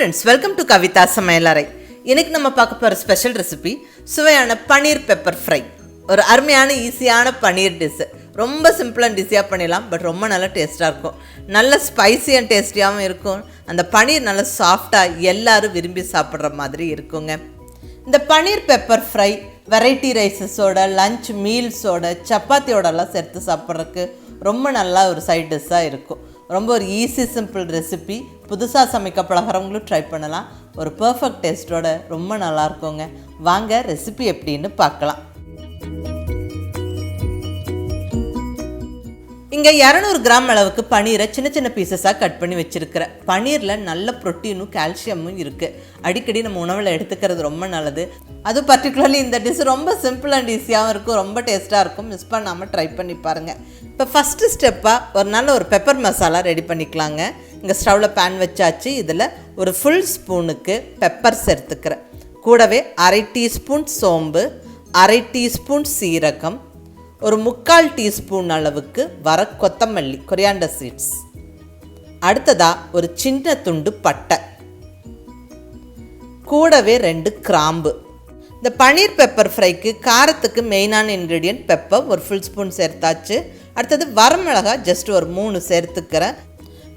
friends, welcome to KAVITHASAMAYALARAI. இன்னைக்கு நம்ம பார்க்க போற ஸ்பெஷல் ரெசிபி சுவையான பனீர் பெப்பர் ஃப்ரை. ஒரு அருமையான ஈஸியான பனீர் டிஷ். ரொம்ப சிம்பிள் அண்ட் ஈஸியாக பண்ணிடலாம், பட் ரொம்ப நல்ல டேஸ்ட்டாக இருக்கும். நல்ல ஸ்பைசி அண்ட் டேஸ்டியாகவும் இருக்கும். அந்த பனீர் நல்ல சாஃப்டாக எல்லாரும் விரும்பி சாப்பிட்ற மாதிரி இருக்குங்க. இந்த பனீர் பெப்பர் ஃப்ரை வெரைட்டி ரைஸஸோட, லஞ்ச் மீல்ஸோட, சப்பாத்தியோடலாம் சேர்த்து சாப்பிட்றதுக்கு ரொம்ப நல்லா ஒரு சைட் டிஷ்ஷாக இருக்கும். ரொம்ப ஒரு ஈஸி சிம்பிள் ரெசிபி. புதுசாக சமைக்க பழகிறவங்களும் ட்ரை பண்ணலாம். ஒரு பர்ஃபெக்ட் டேஸ்ட்டோட ரொம்ப நல்லா இருக்குங்க. வாங்க ரெசிபி எப்படின்னு பார்க்கலாம். இங்கே 200 கிராம் அளவுக்கு பனீரை சின்ன சின்ன பீசஸாக கட் பண்ணி வச்சுருக்கிறேன். பனீரில் நல்ல ப்ரோட்டீனும் கால்சியமும் இருக்குது. அடிக்கடி நம்ம உணவில் எடுத்துக்கிறது ரொம்ப நல்லது. அதுவும் பர்டிகுலர்லி இந்த டிஷ் ரொம்ப சிம்பிள் அண்ட் ஈஸியாகவும் இருக்கும், ரொம்ப டேஸ்ட்டாக இருக்கும். மிஸ் பண்ணாமல் ட்ரை பண்ணி பாருங்கள். இப்போ ஃபஸ்ட்டு ஸ்டெப்பாக ஒரு நல்ல ஒரு பெப்பர் மசாலா ரெடி பண்ணிக்கலாங்க. இங்கே ஸ்டவ்வில் பேன் வச்சாச்சு. இதில் ஒரு ஃபுல் ஸ்பூனுக்கு பெப்பர் சேர்த்துக்கிறேன். கூடவே 1/2 டீஸ்பூன் சோம்பு, 1/2 டீஸ்பூன் சீரகம், ஒரு 3/4 டீஸ்பூன் அளவுக்கு வர கொத்தமல்லி, கொரியாண்டர் சீட்ஸ். அடுத்ததாக ஒரு சின்ன துண்டு பட்டை, கூடவே 2 கிராம்பு. இந்த பனீர் பெப்பர் ஃப்ரைக்கு காரத்துக்கு மெயினான இன்க்ரீடியன்ட் பெப்பர், ஒரு ஃபுல் ஸ்பூன் சேர்த்தாச்சு. அடுத்தது வரமிளகாய் ஜஸ்ட் ஒரு 3 சேர்த்துக்கிறேன்.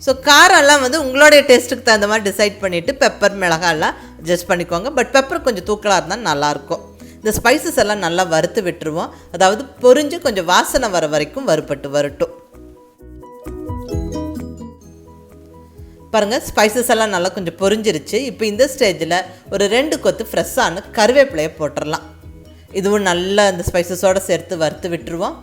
ஸோ காரெல்லாம் உங்களுடைய டேஸ்ட்டுக்கு தகுந்த மாதிரி டிசைட் பண்ணிவிட்டு பெப்பர் மிளகாயெல்லாம் அட்ஜஸ்ட் பண்ணிக்கோங்க. பட் பெப்பர் கொஞ்சம் தூக்கலாக இருந்தால் நல்லாயிருக்கும். இந்த ஸ்பைசஸ் எல்லாம் நல்லா வறுத்து விட்டுருவோம். அதாவது பொரிஞ்சு கொஞ்சம் வாசனை வர வரைக்கும் வறுபட்டு வரட்டும். பாருங்கள், ஸ்பைசஸ் எல்லாம் நல்லா கொஞ்சம் பொரிஞ்சிருச்சு. இப்போ இந்த ஸ்டேஜில் ஒரு 2 கொத்து ஃப்ரெஷ்ஷான கருவேப்பிலையை போட்டுடலாம். இதுவும் நல்லா அந்த ஸ்பைசஸோடு சேர்த்து வறுத்து விட்டுருவோம்.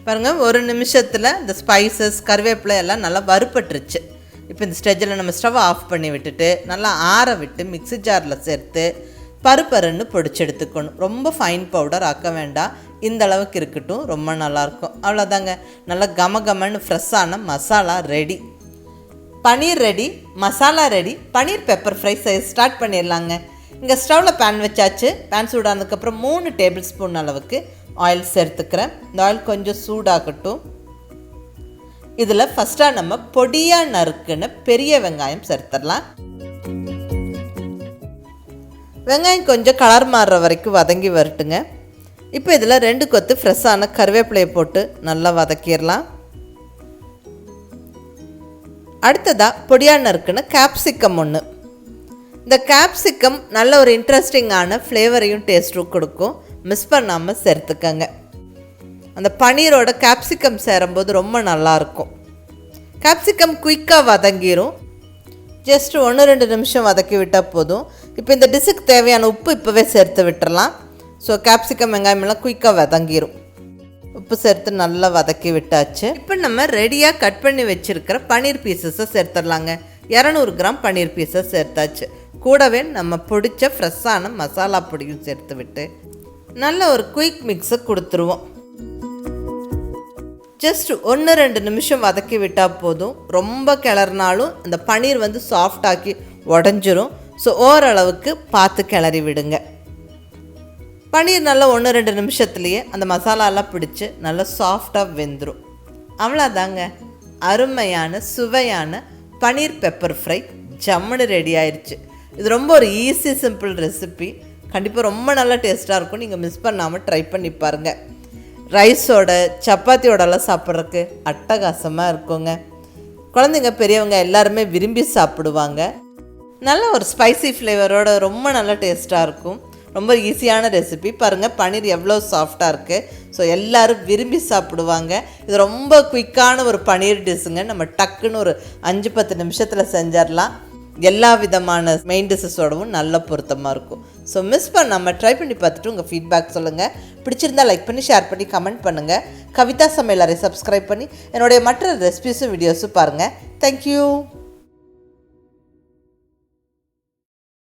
பாருங்கள், ஒரு நிமிஷத்தில் இந்த ஸ்பைசஸ் கருவேப்பிலை எல்லாம் நல்லா வறுபட்டுருச்சு. இப்போ இந்த ஸ்டேஜில் நம்ம ஸ்டவ் ஆஃப் பண்ணி விட்டுட்டு நல்லா ஆற விட்டு மிக்ஸி ஜாரில் சேர்த்து பருப்பருன்னு பொடிச்சு எடுத்துக்கணும். ரொம்ப ஃபைன் பவுடர் ஆக்க வேண்டாம், இந்த அளவுக்கு இருக்கட்டும், ரொம்ப நல்லாயிருக்கும். அவ்வளோதாங்க, நல்லா கமகமன்னு ஃப்ரெஷ்ஷான masala ready. Paneer ready, masala ready. Paneer pepper fry start பண்ணிடலாங்க. இங்கே ஸ்டவ்வில் பேன் வச்சாச்சு. பேன் சூடானதுக்கப்புறம் 3 டேபிள் ஸ்பூன் அளவுக்கு ஆயில் சேர்த்துக்கிறேன். இந்த ஆயில் கொஞ்சம் சூடாகட்டும். இதில் ஃபஸ்ட்டாக நம்ம பொடியாக நறுக்குன்னு பெரிய வெங்காயம் சேர்த்துடலாம். வெங்காயம் கொஞ்சம் கலர் மாறுற வரைக்கும் வதங்கி வரட்டுங்க. இப்போ இதில் 2 கொத்து ஃப்ரெஷ்ஷான கருவேப்பிலையை போட்டு நல்லா வதக்கிடலாம். அடுத்ததாக பொடியாக நறுக்குன்னு கேப்சிகம் 1. இந்த கேப்சிகம் நல்ல ஒரு இன்ட்ரெஸ்டிங்கான ஃப்ளேவரையும் டேஸ்ட்டும் கொடுக்கும். மிஸ் பண்ணாமல் சேர்த்துக்கங்க. அந்த பனீரோட கேப்சிகம் சேரும்போது ரொம்ப நல்லாயிருக்கும். கேப்சிகம் குயிக்காக வதங்கிடும். ஜஸ்ட் 1-2 நிமிஷம் வதக்கி விட்டால் போதும். இப்போ இந்த டிஷ்ஷுக்கு தேவையான உப்பு இப்போவே சேர்த்து விட்டுறலாம். ஸோ கேப்சிகம் வெங்காயமெல்லாம் குயிக்காக வதங்கிடும். உப்பு சேர்த்து நல்லா வதக்கி விட்டாச்சு. இப்போ நம்ம ரெடியாக கட் பண்ணி வச்சுருக்கிற பனீர் பீசஸை சேர்த்துடலாங்க. 200 கிராம் பனீர் பீசஸ் சேர்த்தாச்சு. கூடவே நம்ம பிடிச்ச ஃப்ரெஷ்ஷான மசாலா பொடியும் சேர்த்து விட்டு நல்ல ஒரு குயிக் மிக்ஸை கொடுத்துருவோம். ஜஸ்ட் 1-2 நிமிஷம் வதக்கி விட்டால் போதும். ரொம்ப கிளறினாலும் அந்த பனீர் சாஃப்டாக்கி உடஞ்சிரும். ஸோ ஓரளவுக்கு பார்த்து கிளறி விடுங்க. பனீர் நல்லா 1-2 நிமிஷத்துலேயே அந்த மசாலாலாம் பிடிச்சி நல்லா சாஃப்டாக வெந்துடும். அவ்வளோதாங்க, அருமையான சுவையான பனீர் பெப்பர் ஃப்ரை ஜம்முன்னு ரெடி ஆயிடுச்சு. இது ரொம்ப ஒரு ஈஸி சிம்பிள் ரெசிபி. கண்டிப்பாக ரொம்ப நல்லா டேஸ்ட்டாக இருக்கும். நீங்கள் மிஸ் பண்ணாமல் ட்ரை பண்ணி பாருங்கள். ரைஸோட, சப்பாத்தியோடலாம் சாப்பிட்றதுக்கு அட்டகாசமாக இருக்குங்க. குழந்தைங்க பெரியவங்க எல்லாருமே விரும்பி சாப்பிடுவாங்க. நல்ல ஒரு ஸ்பைசி ஃப்ளேவரோட ரொம்ப நல்லா டேஸ்ட்டாக இருக்கும். ரொம்ப ஈஸியான ரெசிபி. பாருங்கள், பனீர் எவ்வளோ சாஃப்டாக இருக்குது. ஸோ எல்லோரும் விரும்பி சாப்பிடுவாங்க. இது ரொம்ப குயிக்கான ஒரு பனீர் டிஷ்ஷுங்க. நம்ம டக்குன்னு ஒரு 5-10 நிமிஷத்தில் செஞ்சிடலாம். எல்லா விதமான மெயின் டிஷ்ஷஸோடவும் நல்ல பொருத்தமாக இருக்கும். ஸோ மிஸ் பண்ணாமல் ட்ரை பண்ணி பார்த்துட்டு உங்கள் ஃபீட்பேக் சொல்லுங்கள். பிடிச்சிருந்தால் லைக் பண்ணி, ஷேர் பண்ணி, கமெண்ட் பண்ணுங்கள். கவிதா சமையலறை சப்ஸ்கிரைப் பண்ணி என்னுடைய மற்ற ரெசிபிஸும் வீடியோஸும் பாருங்கள். தேங்க்யூ.